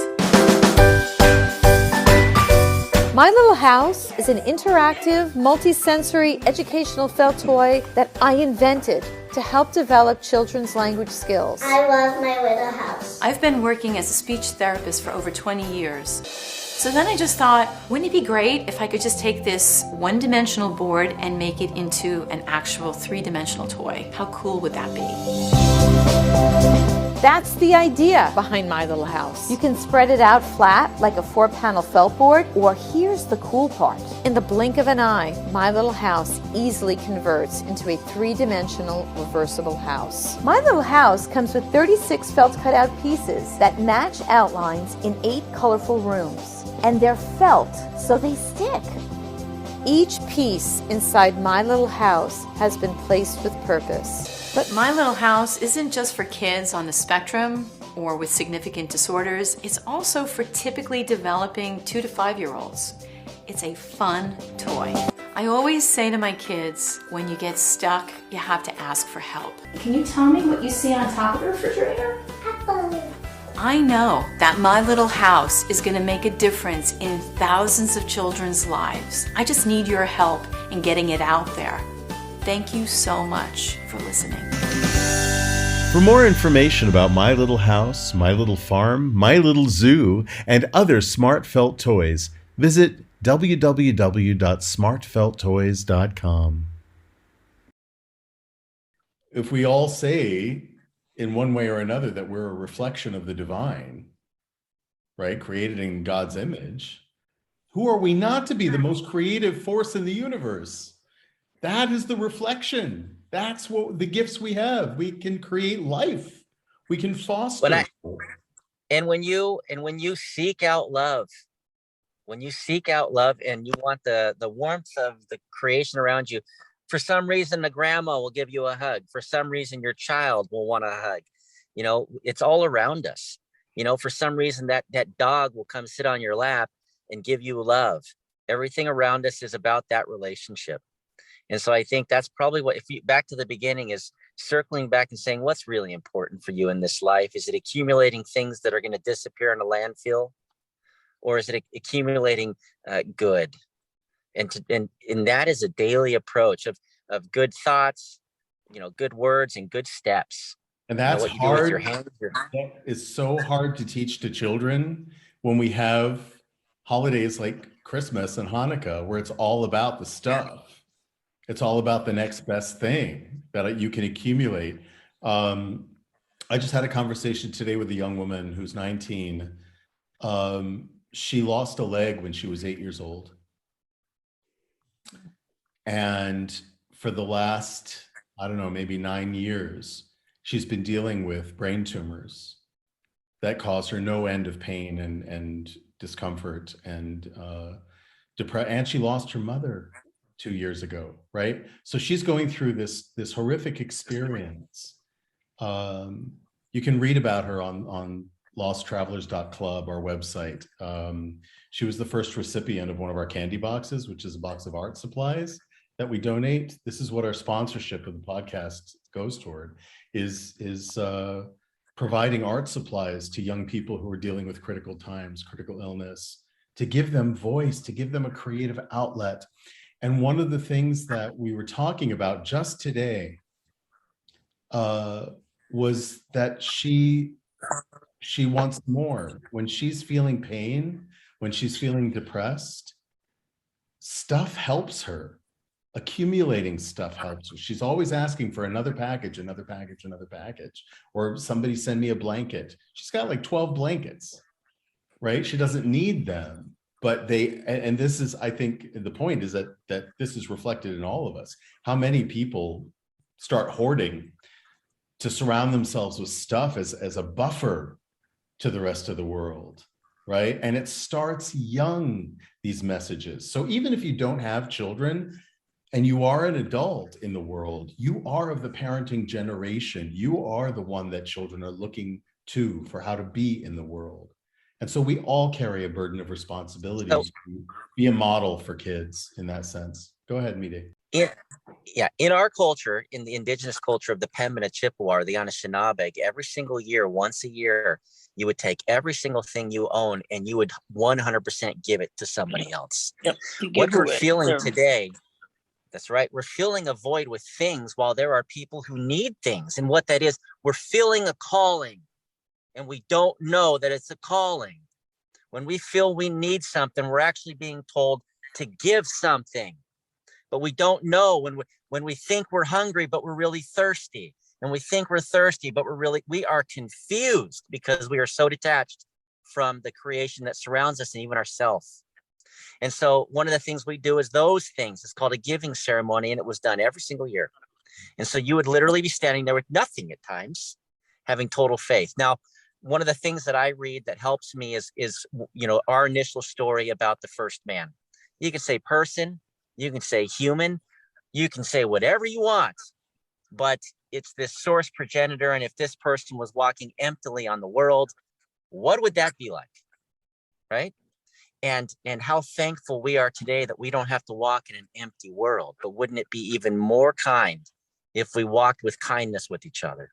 My Little House is an interactive, multisensory educational felt toy that I invented to help develop children's language skills. I love My Little House. I've been working as a speech therapist for over 20 years. So then I just thought, wouldn't it be great if I could just take this one-dimensional board and make it into an actual three-dimensional toy? How cool would that be? That's the idea behind My Little House. You can spread it out flat like a 4-panel felt board, or here's the cool part. In the blink of an eye, My Little House easily converts into a 3-dimensional reversible house. My Little House comes with 36 felt cutout pieces that match outlines in 8 colorful rooms. And they're felt, so they stick. Each piece inside My Little House has been placed with purpose. But My Little House isn't just for kids on the spectrum or with significant disorders. It's also for typically developing 2 to 5-year-olds. It's a fun toy. I always say to my kids, when you get stuck, you have to ask for help. Can you tell me what you see on top of the refrigerator? Apple. I know that My Little House is going to make a difference in thousands of children's lives. I just need your help in getting it out there. Thank you so much for listening. For more information about My Little House, My Little Farm, My Little Zoo, and other smart felt toys, visit www.smartfelttoys.com. If we all say in one way or another that we're a reflection of the divine, right, created in God's image, who are we not to be the most creative force in the universe? That is the reflection. That's what the gifts we have. We can create life. We can foster. And when you seek out love, and you want the warmth of the creation around you, for some reason, the grandma will give you a hug. For some reason, your child will want a hug. It's all around us. For some reason, that dog will come sit on your lap and give you love. Everything around us is about that relationship. And so I think that's probably what, back to the beginning, is circling back and saying, what's really important for you in this life? Is it accumulating things that are going to disappear in a landfill? Or is it accumulating good? And that is a daily approach of good thoughts, good words and good steps. And that's what you hard. Do with your hands, it's so hard to teach to children when we have holidays like Christmas and Hanukkah, where it's all about the stuff. It's all about the next best thing that you can accumulate. I just had a conversation today with a young woman who's 19. She lost a leg when she was 8 years old. And for the last, maybe 9 years, she's been dealing with brain tumors that cause her no end of pain and discomfort and depression. And she lost her mother 2 years ago, right? So she's going through this horrific experience. You can read about her on losttravelers.club, our website. She was the first recipient of one of our candy boxes, which is a box of art supplies that we donate. This is what our sponsorship of the podcast goes toward, is providing art supplies to young people who are dealing with critical times, critical illness, to give them voice, to give them a creative outlet. And one of the things that we were talking about just today was that she wants more. When she's feeling pain, when she's feeling depressed, stuff helps her. Accumulating stuff helps her. She's always asking for another package, another package, another package, or somebody send me a blanket. She's got like 12 blankets, right? She doesn't need them, but and this is, I think the point is that this is reflected in all of us. How many people start hoarding to surround themselves with stuff as a buffer to the rest of the world, right? And it starts young, these messages. So even if you don't have children, and you are an adult in the world, you are of the parenting generation. You are the one that children are looking to for how to be in the world. And so we all carry a burden of responsibility to be a model for kids in that sense. Go ahead, Mide. In our culture, in the indigenous culture of the Pembina Chippewa, the Anishinaabe, every single year, once a year, you would take every single thing you own and you would 100% give it to somebody else. Yep. What we're feeling today, that's right. We're filling a void with things while there are people who need things. And what that is, we're feeling a calling and we don't know that it's a calling. When we feel we need something, we're actually being told to give something, but we don't know. When we think we're hungry, but we're really thirsty, and we think we're thirsty, but we are confused because we are so detached from the creation that surrounds us and even ourselves. And so one of the things we do is those things. It's called a giving ceremony, and it was done every single year. And so you would literally be standing there with nothing at times, having total faith. Now, one of the things that I read that helps me is our initial story about the first man. You can say person, you can say human, you can say whatever you want, but it's this source progenitor. And if this person was walking emptily on the world, what would that be like, right? And how thankful we are today that we don't have to walk in an empty world. But wouldn't it be even more kind if we walked with kindness with each other?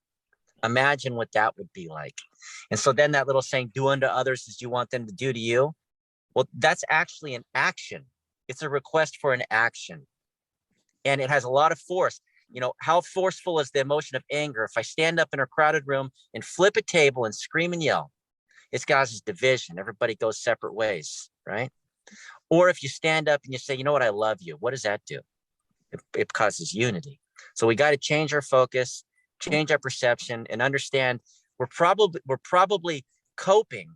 Imagine what that would be like. And so then that little saying, do unto others as you want them to do to you. Well, that's actually an action. It's a request for an action. And it has a lot of force. How forceful is the emotion of anger? If I stand up in a crowded room and flip a table and scream and yell, it causes division. Everybody goes separate ways, right? Or if you stand up and you say, you know what, I love you. What does that do? It causes unity. So we got to change our focus, change our perception, and understand we're probably coping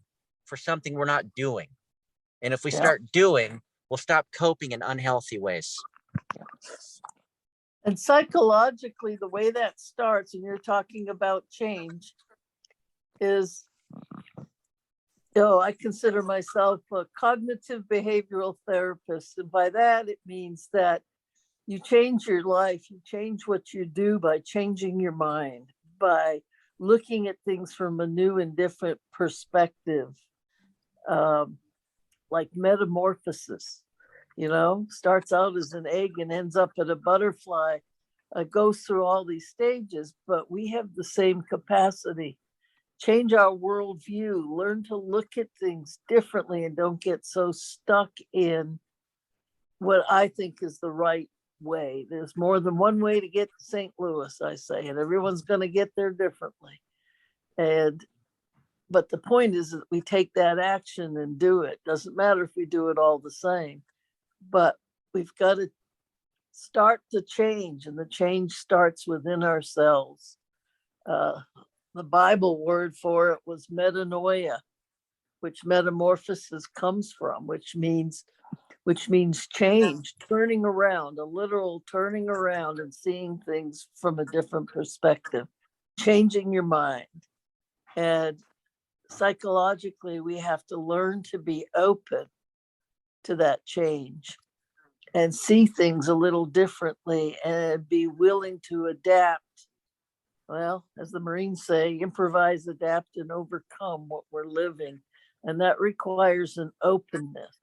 for something we're not doing. And if we start doing, we'll stop coping in unhealthy ways. And psychologically, the way that starts, and you're talking about change, is I consider myself a cognitive behavioral therapist. And by that, it means that you change your life, you change what you do by changing your mind, by looking at things from a new and different perspective, like metamorphosis, starts out as an egg and ends up at a butterfly, goes through all these stages, but we have the same capacity. Change our worldview, learn to look at things differently, and don't get so stuck in what I think is the right way. There's more than one way to get to St. Louis, I say, and everyone's going to get there differently. But the point is that we take that action and do it. Doesn't matter if we do it all the same, but we've got to start the change, and the change starts within ourselves. The Bible word for it was metanoia, which metamorphosis comes from, which means change, turning around, a literal turning around and seeing things from a different perspective, changing your mind. And psychologically, we have to learn to be open to that change and see things a little differently and be willing to adapt. Well, as the Marines say, improvise, adapt, and overcome what we're living. And that requires an openness.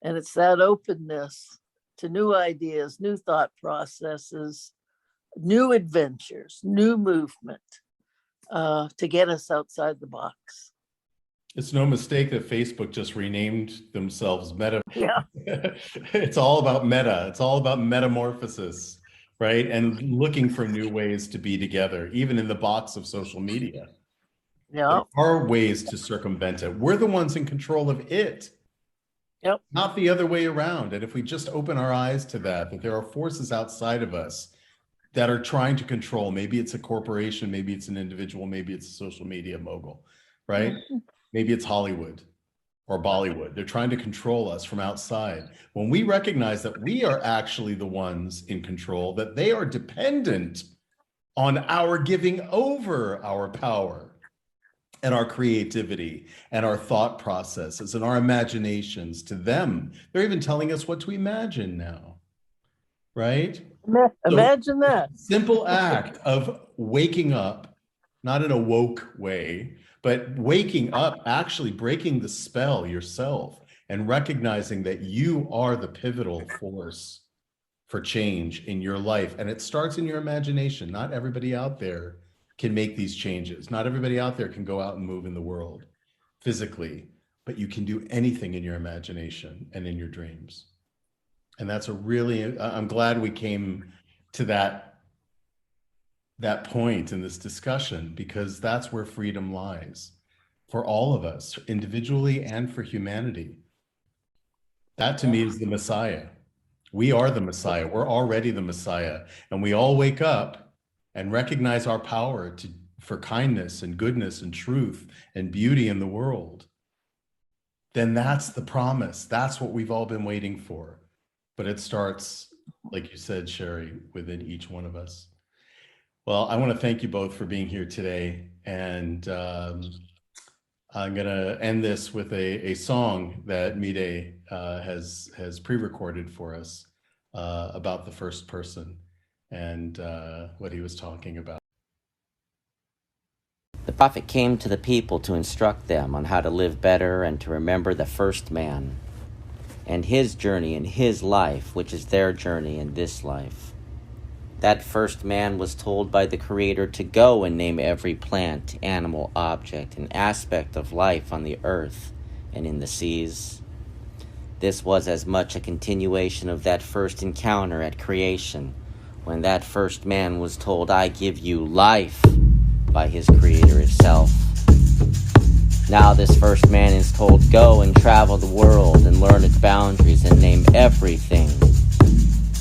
And it's that openness to new ideas, new thought processes, new adventures, new movement to get us outside the box. It's no mistake that Facebook just renamed themselves Meta. Yeah. It's all about meta. It's all about metamorphosis, right? And looking for new ways to be together, even in the box of social media. Yeah. There are ways to circumvent it. We're the ones in control of it. Yep. Not the other way around. And if we just open our eyes to that there are forces outside of us that are trying to control, maybe it's a corporation, maybe it's an individual, maybe it's a social media mogul, right? Mm-hmm. Maybe it's Hollywood or Bollywood. They're trying to control us from outside. When we recognize that we are actually the ones in control, that they are dependent on our giving over our power and our creativity and our thought processes and our imaginations to them. They're even telling us what to imagine now, right? Imagine that. Simple act of waking up, not in a woke way, but waking up, actually breaking the spell yourself and recognizing that you are the pivotal force for change in your life. And it starts in your imagination. Not everybody out there can make these changes. Not everybody out there can go out and move in the world physically, but you can do anything in your imagination and in your dreams. And that's I'm glad we came to that point in this discussion, because that's where freedom lies for all of us, individually and for humanity. That to me is the Messiah. We are the Messiah. We're already the Messiah. And we all wake up and recognize our power for kindness and goodness and truth and beauty in the world. Then that's the promise. That's what we've all been waiting for. But it starts, like you said, Sherry, within each one of us. Well, I want to thank you both for being here today. And I'm going to end this with a song that Mide has pre-recorded for us about the first person and what he was talking about. The prophet came to the people to instruct them on how to live better and to remember the first man and his journey in his life, which is their journey in this life. That first man was told by the Creator to go and name every plant, animal, object, and aspect of life on the earth and in the seas. This was as much a continuation of that first encounter at creation, when that first man was told, "I give you life," by his Creator himself. Now this first man is told, "Go and travel the world and learn its boundaries and name everything."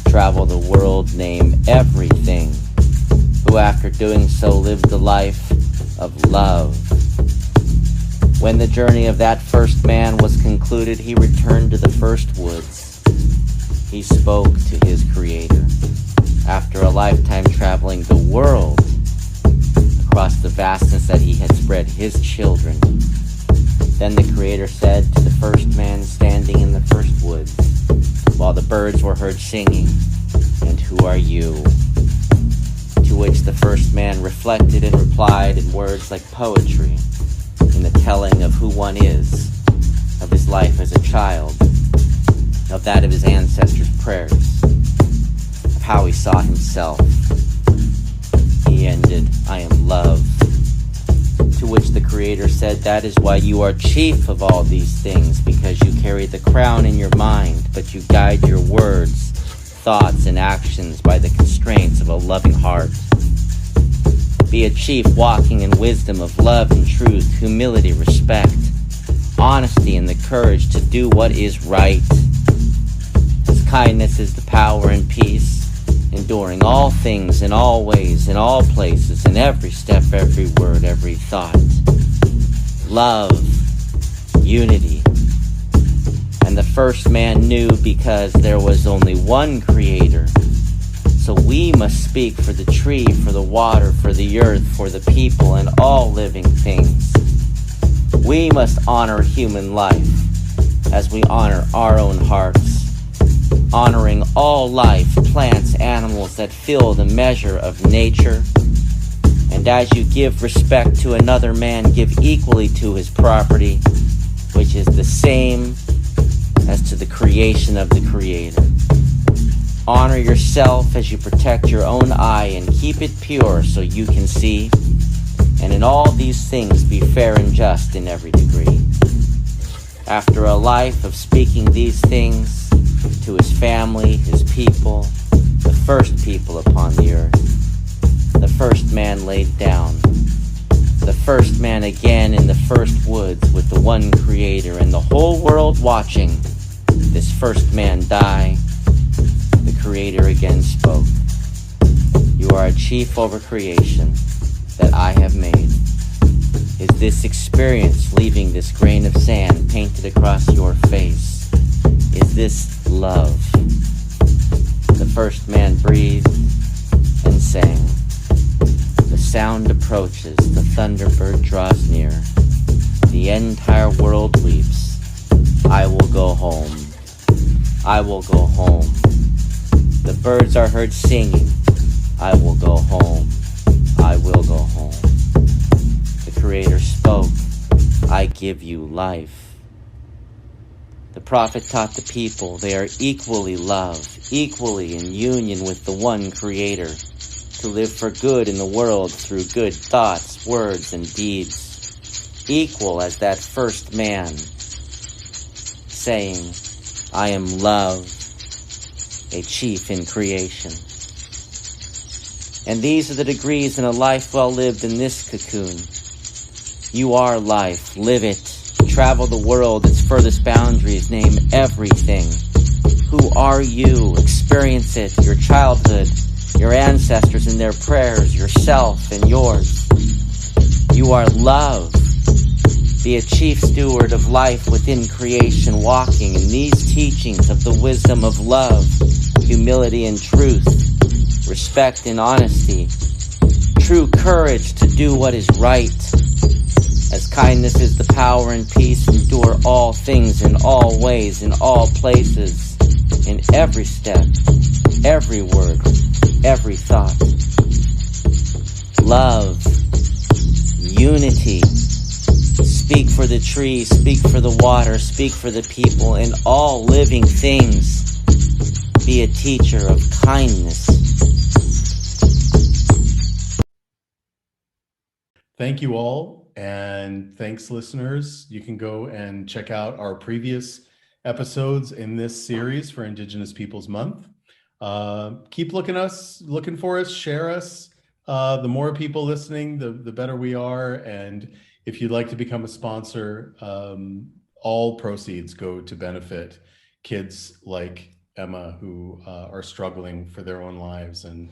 Travel the world, name everything, who after doing so lived the life of love. When the journey of that first man was concluded, he returned to the first woods. He spoke to his Creator after a lifetime traveling the world across the vastness that he had spread his children. Then the Creator said to the first man standing in the first woods, while the birds were heard singing, "And who are you?" To which the first man reflected and replied in words like poetry, in the telling of who one is, of his life as a child, of that of his ancestors' prayers, of how he saw himself. He ended, "I am love." To which the Creator said, "That is why you are chief of all these things, because you carry the crown in your mind, but you guide your words, thoughts, and actions by the constraints of a loving heart. Be a chief walking in wisdom of love and truth, humility, respect, honesty, and the courage to do what is right. As kindness is the power and peace, enduring all things in all ways, in all places, in every step, every word, every thought. Love, unity. And the first man knew because there was only one Creator. So we must speak for the tree, for the water, for the earth, for the people, and all living things. We must honor human life as we honor our own hearts, honoring all life, plants, animals that fill the measure of nature. And as you give respect to another man, give equally to his property, which is the same as to the creation of the Creator. Honor yourself as you protect your own eye and keep it pure so you can see. And in all these things be fair and just in every degree. After a life of speaking these things to his family, his people, the first people upon the earth, the first man laid down, the first man again in the first woods with the one Creator and the whole world watching, this first man die, the Creator again spoke. You are a chief over creation that I have made. Is this experience leaving this grain of sand painted across your face? Is this love? The first man breathed and sang. The sound approaches, the thunderbird draws near. The entire world weeps. I will go home. I will go home. The birds are heard singing. I will go home. I will go home. The Creator spoke. I give you life. The prophet taught the people they are equally loved, equally in union with the one Creator, to live for good in the world through good thoughts, words, and deeds, equal as that first man, saying, I am love, a chief in creation. And these are the degrees in a life well lived in this cocoon. You are life, live it, travel the world, its furthest boundaries, name everything. Who are you? Experience it, your childhood, your ancestors and their prayers, yourself and yours. You are love. Be a chief steward of life within creation, walking in these teachings of the wisdom of love, humility and truth, respect and honesty, true courage to do what is right. As kindness is the power and peace, endure all things in all ways, in all places, in every step, every word, every thought. Love, unity. Speak for the trees, speak for the water, speak for the people, and all living things. Be a teacher of kindness. Thank you all, and thanks, listeners. You can go and check out our previous episodes in this series for Indigenous Peoples Month. Keep looking for us, share us. The more people listening, the better we are. And if you'd like to become a sponsor, all proceeds go to benefit kids like Emma who are struggling for their own lives, and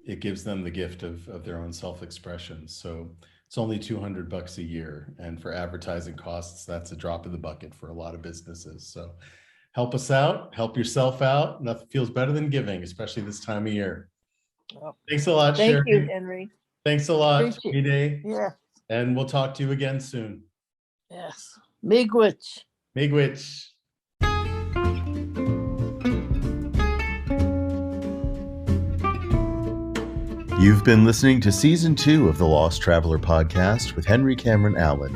it gives them the gift of their own self-expression. So it's only $200 a year, and for advertising costs, that's a drop in the bucket for a lot of businesses. So help us out, help yourself out. Nothing feels better than giving, especially this time of year. Thanks a lot, Thank Sherry. you, Henry. Thanks a lot, Appreciate Mide. Yeah. And we'll talk to you again soon. Yes. Miigwech. Miigwech. You've been listening to Season 2 of the Lost Traveler Podcast with Henry Cameron Allen.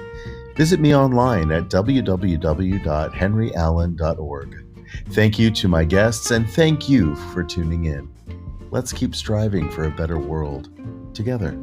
Visit me online at www.henryallen.org. Thank you to my guests, and thank you for tuning in. Let's keep striving for a better world together.